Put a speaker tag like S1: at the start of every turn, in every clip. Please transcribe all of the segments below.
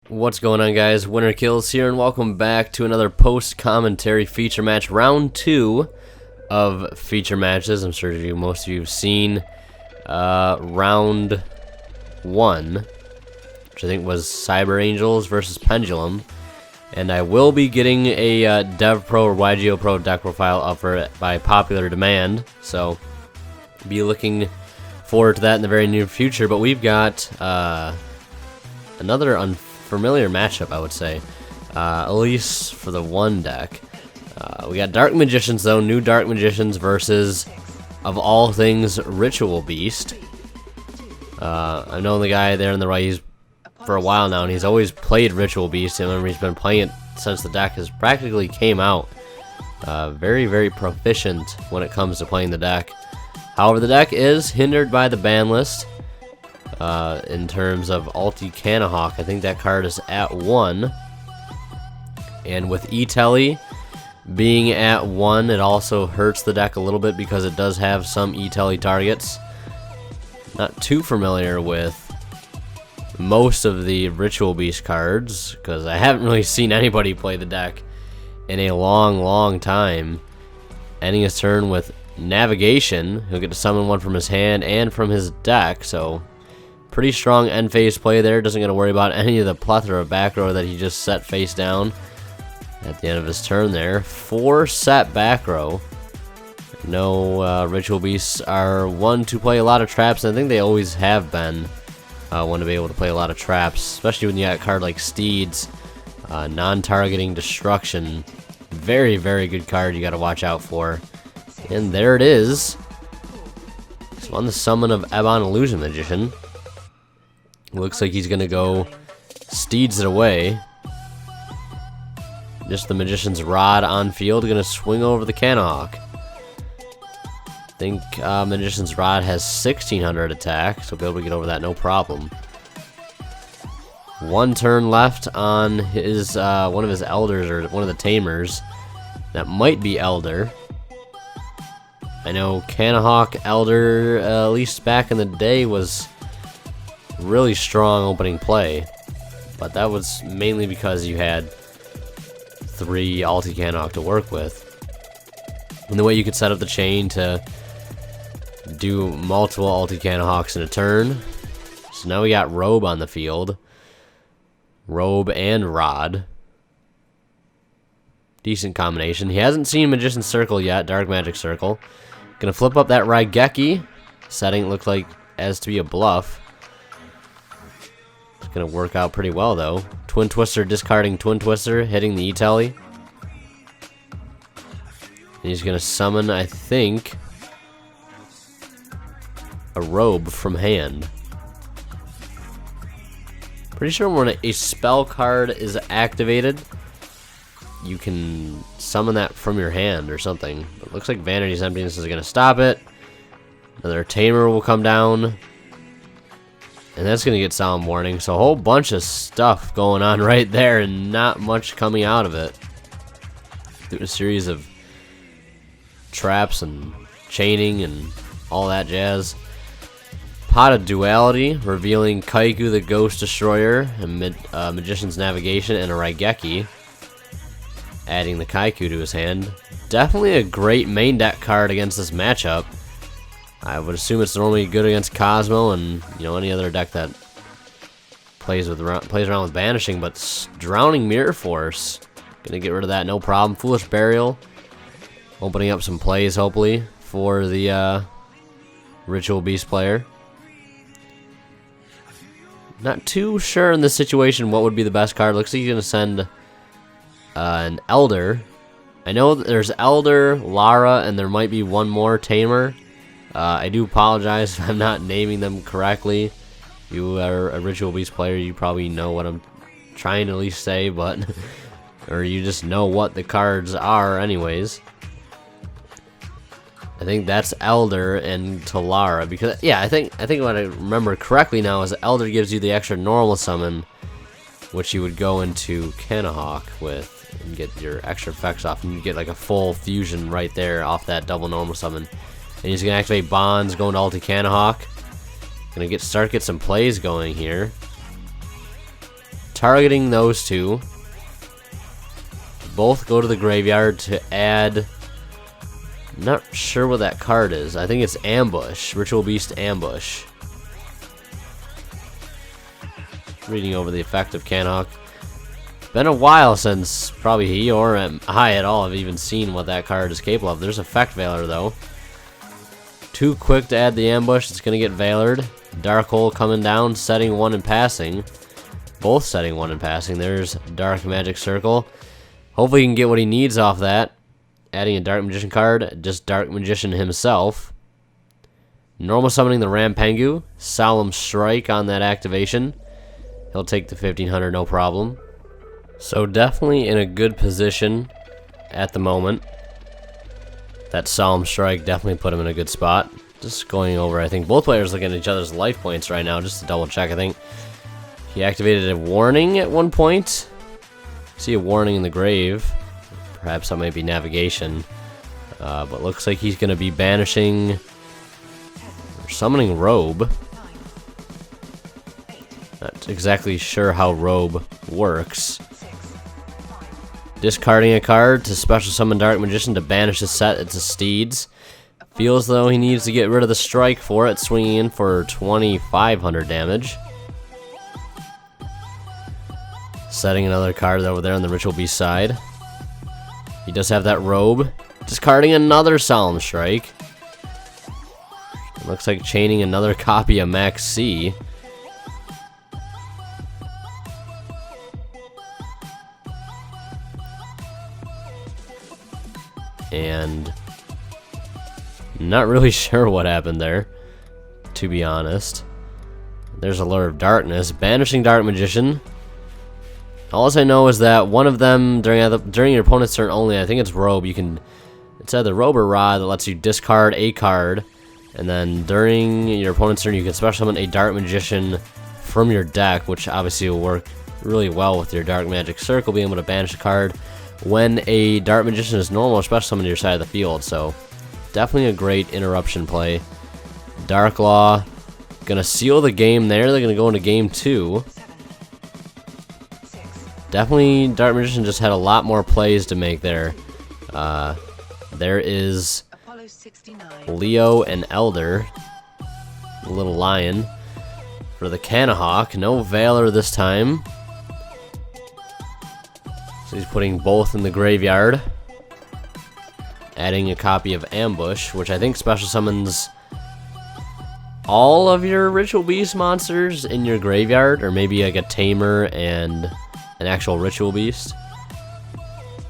S1: What's going on, guys? Winner Kills here, and welcome back to another post-commentary feature match, round 2 of feature matches. I'm sure most of you have seen round 1, which I think was Cyber Angels versus Pendulum, and I will be getting a Dev Pro or YGO Pro deck profile up for it by popular demand, so be looking forward to that in the very near future. But we've got another unfamiliar matchup, I would say, at least for the one deck. We got Dark Magicians, though, new Dark Magicians versus, of all things, Ritual Beast. I've known the guy there on the right, he's for a while now, and he's always played Ritual Beast. I remember he's been playing it since the deck has practically came out. Very, very proficient when it comes to playing the deck. However, the deck is hindered by the ban list. In terms of Ulti Canahawk, I think that card is at 1. And with E-Telly being at 1, it also hurts the deck a little bit because it does have some E-Telly targets. Not too familiar with most of the Ritual Beast cards, because I haven't really seen anybody play the deck in a long time. Ending his turn with Navigation, he'll get to summon one from his hand and from his deck, so pretty strong end phase play there. Doesn't got to worry about any of the plethora of back row that he just set face down at the end of his turn there. 4 set back row. No, Ritual Beasts are one to play a lot of traps, and I think they always have been one to be able to play a lot of traps, especially when you got a card like Steeds. Non-targeting destruction. Very, very good card you got to watch out for. And there it is. So on the summon of Ebon Illusion Magician. Looks like he's going to go Steeds it away. Just the Magician's Rod on field. Going to swing over the Canahawk. I think Magician's Rod has 1600 attack, so he'll be able to get over that no problem. 1 turn left on his one of his Elders, or one of the Tamers. That might be Elder. I know Canahawk Elder, at least back in the day, was really strong opening play, but that was mainly because you had 3 Ulti Canahawk to work with, and the way you could set up the chain to do multiple Ulti Canahawks in a turn. So now we got Robe on the field. Robe and Rod. Decent combination. He hasn't seen Magician's Circle yet, Dark Magic Circle. Gonna flip up that Raigeki. Setting looked like as to be a bluff. It's gonna work out pretty well though. Twin Twister discarding Twin Twister, hitting the E-Telly. And he's gonna summon, I think, a Robe from hand. Pretty sure when a spell card is activated, you can summon that from your hand or something. It looks like Vanity's Emptiness is going to stop it. Another Tamer will come down. And that's going to get Solemn Warning. So a whole bunch of stuff going on right there and not much coming out of it. Through a series of traps and chaining and all that jazz. Pot of Duality, revealing Kaiku the Ghost Destroyer, and Magician's Navigation, and a Raigeki. Adding the Kaiku to his hand. Definitely a great main deck card against this matchup. I would assume it's normally good against Cosmo and any other deck that plays around with banishing, but Drowning Mirror Force, gonna get rid of that no problem. Foolish Burial, opening up some plays hopefully for the Ritual Beast player. Not too sure in this situation what would be the best card. Looks like he's gonna send an Elder. I know that there's Elder, Lara, and there might be one more Tamer. I do apologize if I'm not naming them correctly. You are a Ritual Beast player, you probably know what I'm trying to at least say, but or you just know what the cards are anyways. I think that's Elder and Talara, because I think what I remember correctly now is that Elder gives you the extra normal summon, which you would go into Canahawk with and get your extra effects off, and you get like a full fusion right there off that double normal summon. And he's gonna activate Bonds, going to Ulti Canahawk. Gonna start get some plays going here. targeting those two. Both go to the graveyard to add... Not sure what that card is. I think it's Ambush. Ritual Beast Ambush. Reading over the effect of Cannahawk. Been a while since probably he or I at all have even seen what that card is capable of. There's Effect Veiler though. Too quick to add the Ambush. It's going to get Veilered. Dark Hole coming down, setting 1 and passing. Both setting 1 and passing. There's Dark Magic Circle. Hopefully he can get what he needs off that. Adding a Dark Magician card, just Dark Magician himself. Normal summoning the Rampengu. Solemn Strike on that activation. He'll take the 1500 no problem. So definitely in a good position at the moment. That Solemn Strike definitely put him in a good spot. Just going over, I think both players looking at each other's life points right now, just to double check. I think he activated a warning at one point. See a warning in the grave. Perhaps that might be navigation. But looks like he's going to be banishing or summoning Robe. Not exactly sure how Robe works. Discarding a card to special summon Dark Magician to banish a set. It's a Steeds. Feels though he needs to get rid of the strike for it, swinging in for 2500 damage. Setting another card over there on the Ritual Beast side. He does have that Robe. Discarding another Solemn Strike. It looks like chaining another copy of Max C. And not really sure what happened there, to be honest. There's a Lure of Darkness, banishing Dark Magician. All I know is that one of them during your opponent's turn only, I think it's Robe. It's either Robe or Rod that lets you discard a card, and then during your opponent's turn you can special summon a Dark Magician from your deck, which obviously will work really well with your Dark Magic Circle, being able to banish a card when a Dark Magician is normal or special summoned to your side of the field. So definitely a great interruption play. Dark Law gonna seal the game there. They're gonna go into game 2. Definitely Dark Magician just had a lot more plays to make there. There is Leo and Elder, the little lion for the Cannahawk. No Veiler this time. So he's putting both in the graveyard. Adding a copy of Ambush, which I think special summons all of your Ritual Beast monsters in your graveyard, or maybe like a Tamer and an actual Ritual Beast.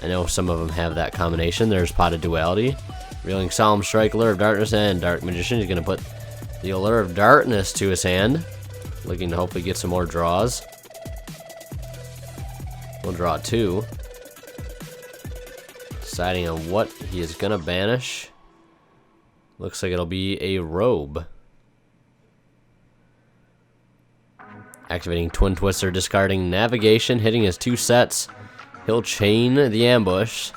S1: I know some of them have that combination. There's Potted Duality. Reeling Solemn Strike, Allure of Darkness, and Dark Magician. He's going to put the Allure of Darkness to his hand. Looking to hopefully get some more draws. We'll draw 2. Deciding on what he is going to banish. Looks like it'll be a Robe. Activating Twin Twister, discarding Navigation, hitting his 2 sets. He'll chain the Ambush.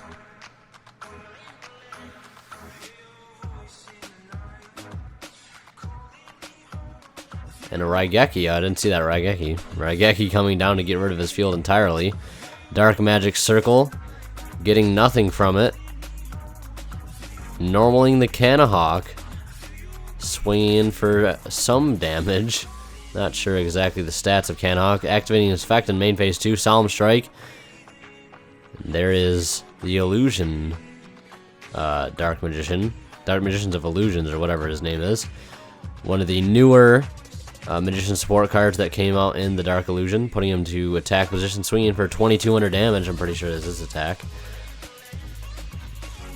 S1: And a Raigeki. I didn't see that Raigeki. Raigeki coming down to get rid of his field entirely. Dark Magic Circle. Getting nothing from it. Normaling the Cannahawk. Swinging in for some damage. Not sure exactly the stats of Cannahawk. Activating his effect in main phase 2. Solemn Strike. There is the Illusion Dark Magician. Dark Magicians of Illusions, or whatever his name is. One of the newer Magician support cards that came out in the Dark Illusion. Putting him to attack position, swinging for 2200 damage. I'm pretty sure this is his attack.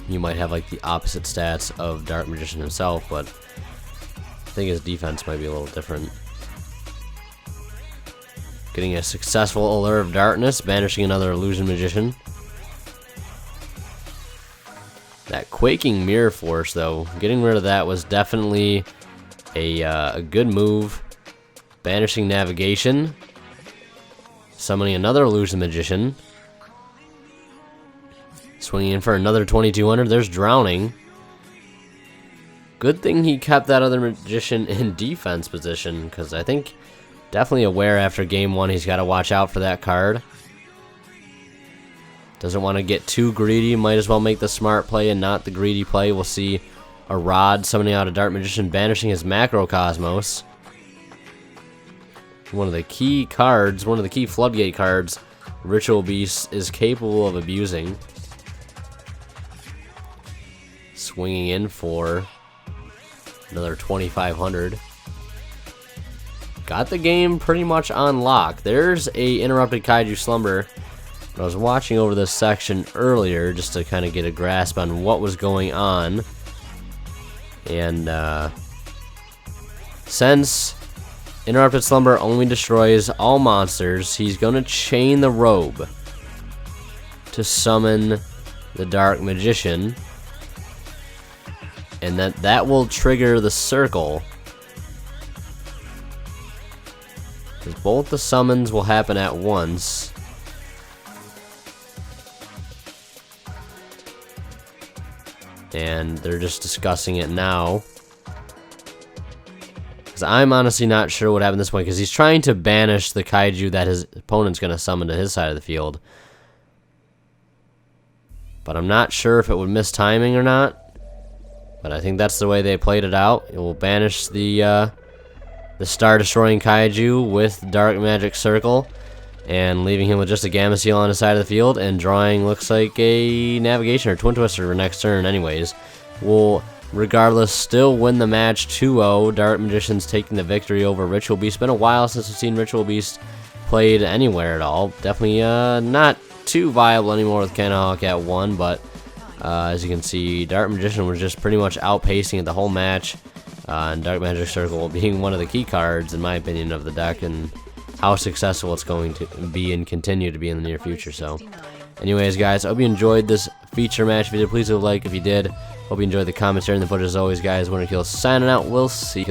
S1: You might have like the opposite stats of Dark Magician himself, but I think his defense might be a little different. Getting a successful Allure of Darkness, banishing another Illusion Magician. That Quaking Mirror Force, though, getting rid of that was definitely a good move. Banishing Navigation. Summoning another Illusion Magician. Swinging in for another 2200. There's Drowning. Good thing he kept that other Magician in defense position, because I think Definitely aware after game 1 he's got to watch out for that card. Doesn't want to get too greedy. Might as well make the smart play and not the greedy play. We'll see a Rod summoning out a Dark Magician, banishing his Macrocosmos. One of the key cards, one of the key floodgate cards, Ritual Beast is capable of abusing. Swinging in for another 2,500. Got the game pretty much on lock. There's a Interrupted Kaiju Slumber. I was watching over this section earlier just to kind of get a grasp on what was going on. And since Interrupted Slumber only destroys all monsters, he's going to chain the Robe to summon the Dark Magician. And that will trigger the circle. Because both the summons will happen at once. And they're just discussing it now. Because I'm honestly not sure what happened at this point. Because he's trying to banish the kaiju that his opponent's going to summon to his side of the field. But I'm not sure if it would miss timing or not. But I think that's the way they played it out. It will banish the star-destroying kaiju with Dark Magic Circle. And leaving him with just a Gamma Seal on his side of the field. And drawing, looks like a Navigation or Twin Twister for next turn anyways. Will, regardless, still win the match 2-0. Dark Magician's taking the victory over Ritual Beast. It's been a while since we've seen Ritual Beast played anywhere at all. Definitely not too viable anymore with Cannahawk at 1. But as you can see, Dark Magician was just pretty much outpacing it the whole match. And Dark Magic Circle being one of the key cards, in my opinion, of the deck. And how successful it's going to be and continue to be in the near future. So anyways, guys, I hope you enjoyed this feature match. If you did, please leave a like. If you did, hope you enjoyed the commentary and the footage. As always, guys, Winter Kill signing out. We'll see.